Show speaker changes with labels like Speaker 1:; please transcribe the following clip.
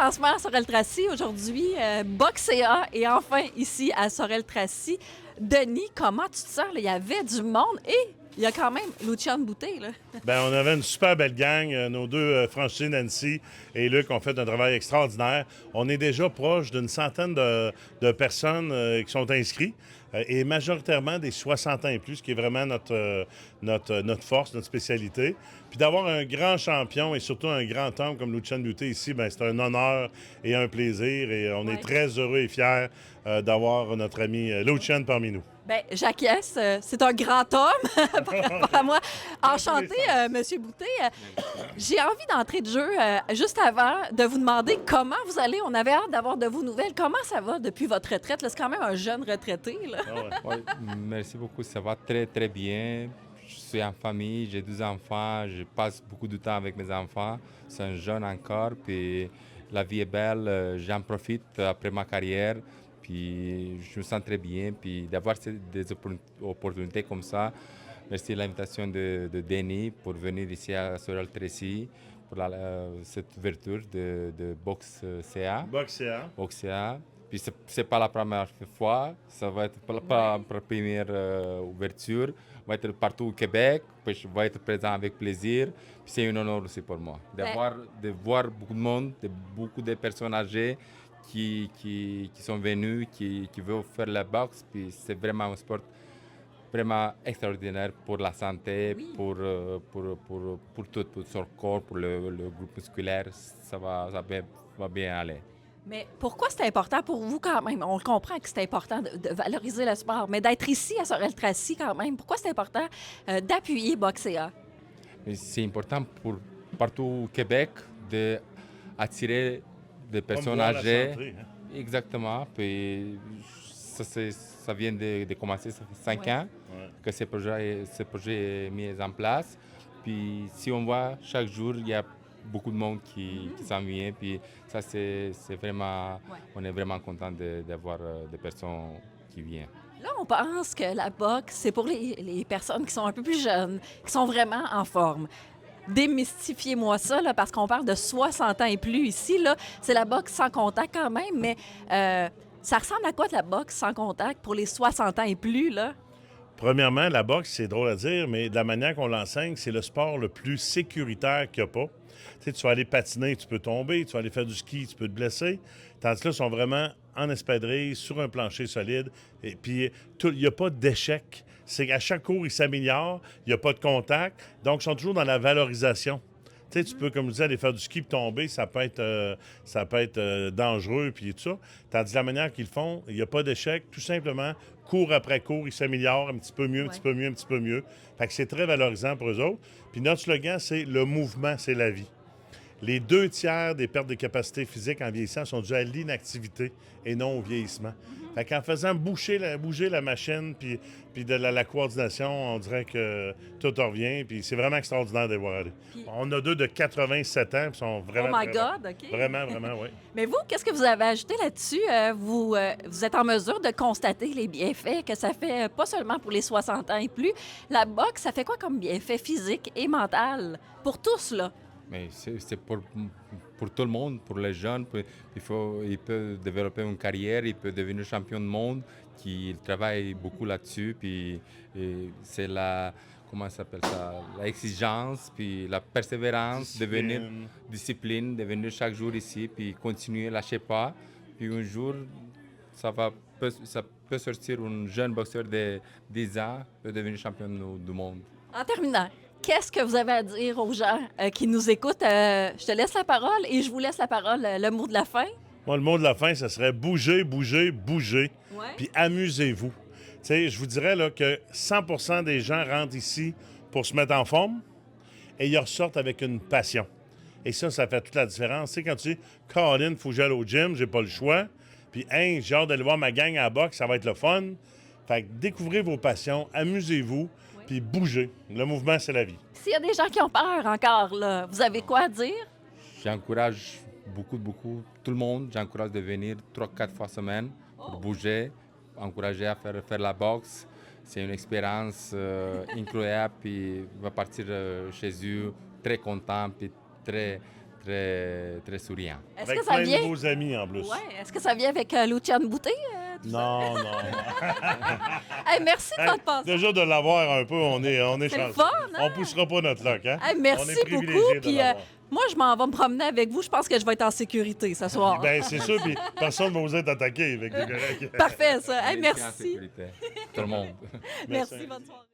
Speaker 1: lancement à Sorel-Tracy aujourd'hui. Boxea est enfin ici à Sorel-Tracy. Denis, comment tu te sens? Là? Il y avait du monde et il y a quand même Luciane Boutet. Là.
Speaker 2: Bien, on avait une super belle gang. Nos deux franchisés, Nancy et Luc, ont fait un travail extraordinaire. On est déjà proche d'une centaine de personnes qui sont inscrites et majoritairement des 60 ans et plus, ce qui est vraiment notre force, notre spécialité. Puis d'avoir un grand champion et surtout un grand homme comme Luciane Boutet ici, bien, c'est un honneur et un plaisir. Et on est très heureux et fiers d'avoir notre ami Luciane parmi nous.
Speaker 1: Bien, j'acquiesce. C'est un grand homme par rapport à moi. Enchanté, Monsieur Boutet. J'ai envie d'entrer de jeu juste avant de vous demander comment vous allez. On avait hâte d'avoir de vos nouvelles. Comment ça va depuis votre retraite? Là, c'est quand même un jeune retraité. Là.
Speaker 3: Ouais, merci beaucoup. Ça va très, très bien. Je suis en famille, j'ai 2 enfants. Je passe beaucoup de temps avec mes enfants. C'est un jeune encore. Puis la vie est belle. J'en profite après ma carrière. Puis je me sens très bien. Puis d'avoir des opportunités comme ça. Merci de l'invitation de Denis pour venir ici à Sorel-Tracy pour cette ouverture de Box CA.
Speaker 2: Boxea.
Speaker 3: Puis c'est pas la première fois, ça va être pas la première ouverture. Va être partout au Québec, puis je vais être présent avec plaisir. Puis c'est un honneur aussi pour moi de voir beaucoup de monde, beaucoup de personnes âgées qui sont venues, qui veulent faire la boxe. Puis c'est vraiment un sport vraiment extraordinaire pour la santé, pour tout, pour son corps, pour le groupe musculaire. Ça va bien aller.
Speaker 1: Mais pourquoi c'est important pour vous quand même? On le comprend que c'est important de valoriser le sport, mais d'être ici à Sorel-Tracy quand même, pourquoi c'est important d'appuyer Boxea?
Speaker 3: C'est important pour partout au Québec d'attirer des personnes âgées.
Speaker 2: Santé, hein?
Speaker 3: Exactement. Puis ça vient de commencer, ça fait 5 ans que ce projet est mis en place. Puis si on voit chaque jour, il y a beaucoup de monde qui s'en vient. Puis ça, c'est vraiment, on est vraiment content d'avoir des personnes qui viennent.
Speaker 1: Là, on pense que la boxe, c'est pour les personnes qui sont un peu plus jeunes, qui sont vraiment en forme. Démystifiez-moi ça, là, parce qu'on parle de 60 ans et plus ici. Là, c'est la boxe sans contact quand même, mais ça ressemble à quoi de la boxe sans contact pour les 60 ans et plus, là?
Speaker 2: Premièrement, la boxe, c'est drôle à dire, mais de la manière qu'on l'enseigne, c'est le sport le plus sécuritaire qu'il n'y a pas. Tu sais, tu vas aller patiner, tu peux tomber, tu vas aller faire du ski, tu peux te blesser. Tandis que là, ils sont vraiment en espadrille, sur un plancher solide. Et puis, il n'y a pas d'échec. C'est qu'à chaque cours, ils s'améliorent, il n'y a pas de contact. Donc, ils sont toujours dans la valorisation. Tu sais, tu peux, comme je disais, aller faire du ski et tomber, ça peut être dangereux puis tout ça. Tandis que la manière qu'ils le font, il n'y a pas d'échec. Tout simplement, cours après cours, ils s'améliorent un petit peu mieux, un petit peu mieux, un petit peu mieux. Fait que c'est très valorisant pour eux autres. Puis notre slogan, c'est « Le mouvement, c'est la vie ». Les 2 tiers des pertes de capacité physique en vieillissant sont dues à l'inactivité et non au vieillissement. Fait qu'en faisant bouger la machine puis de la coordination, on dirait que tout revient. Puis c'est vraiment extraordinaire de les voir aller. On a 2 de 87 ans, puis sont vraiment...
Speaker 1: Oh my God, OK.
Speaker 2: Vraiment, oui.
Speaker 1: Mais vous, qu'est-ce que vous avez ajouté là-dessus? Vous êtes en mesure de constater les bienfaits que ça fait, pas seulement pour les 60 ans et plus. La boxe, ça fait quoi comme bienfait physique et mental? Pour tous, là.
Speaker 3: Mais c'est pour tout le monde, pour les jeunes. Il peut développer une carrière, il peut devenir champion du monde, qui travaille beaucoup là-dessus. Puis c'est comment ça s'appelle ça, l'exigence, puis la persévérance, devenir discipline, de venir chaque jour ici, puis continuer, lâcher pas. Puis un jour, ça peut sortir un jeune boxeur de 10 ans, peut devenir champion du monde.
Speaker 1: En terminant, qu'est-ce que vous avez à dire aux gens qui nous écoutent? Je te laisse la parole et je vous laisse la parole, le mot de la fin.
Speaker 2: Moi, le mot de la fin, ça serait bouger, bouger, bouger.
Speaker 1: Ouais.
Speaker 2: Puis amusez-vous. Tu sais, je vous dirais là, que 100% des gens rentrent ici pour se mettre en forme et ils ressortent avec une passion. Et ça fait toute la différence. Tu sais, quand tu dis « Colin, il faut que j'aille au gym, j'ai pas le choix. » Puis « Hein, j'ai hâte d'aller voir ma gang à la boxe, ça va être le fun. » Fait que découvrez vos passions, amusez-vous, puis bougez. Le mouvement, c'est la vie.
Speaker 1: S'il y a des gens qui ont peur encore, là, vous avez quoi à dire?
Speaker 3: J'encourage beaucoup tout le monde. J'encourage de venir 3-4 fois semaine pour bouger, encourager à faire la boxe. C'est une expérience incroyable. Puis va partir chez eux très content, puis très très, très souriant.
Speaker 1: Est-ce
Speaker 2: Avec
Speaker 1: que ça
Speaker 2: plein de
Speaker 1: vient...
Speaker 2: nouveaux amis en plus.
Speaker 1: Ouais. Est-ce que ça vient avec Luciane Boutet? Tout ça?
Speaker 2: Non, non.
Speaker 1: Hey, merci de
Speaker 2: Hey,
Speaker 1: votre passage.
Speaker 2: déjà de l'avoir un peu, on est
Speaker 1: C'est le
Speaker 2: chanceux.
Speaker 1: fun, hein?
Speaker 2: On poussera pas notre luck, hein?
Speaker 1: Hey,
Speaker 2: On
Speaker 1: merci
Speaker 2: est privilégiés
Speaker 1: beaucoup.
Speaker 2: de
Speaker 1: Puis
Speaker 2: l'avoir.
Speaker 1: moi, je m'en vais me promener avec vous. Je pense que je vais être en sécurité ce soir.
Speaker 2: Ben, c'est sûr, puis personne ne va vous être attaqué avec des corrects.
Speaker 1: Parfait, ça. Hey,
Speaker 3: Merci en
Speaker 1: merci.
Speaker 3: sécurité. Tout le monde.
Speaker 1: Merci, bonne soirée.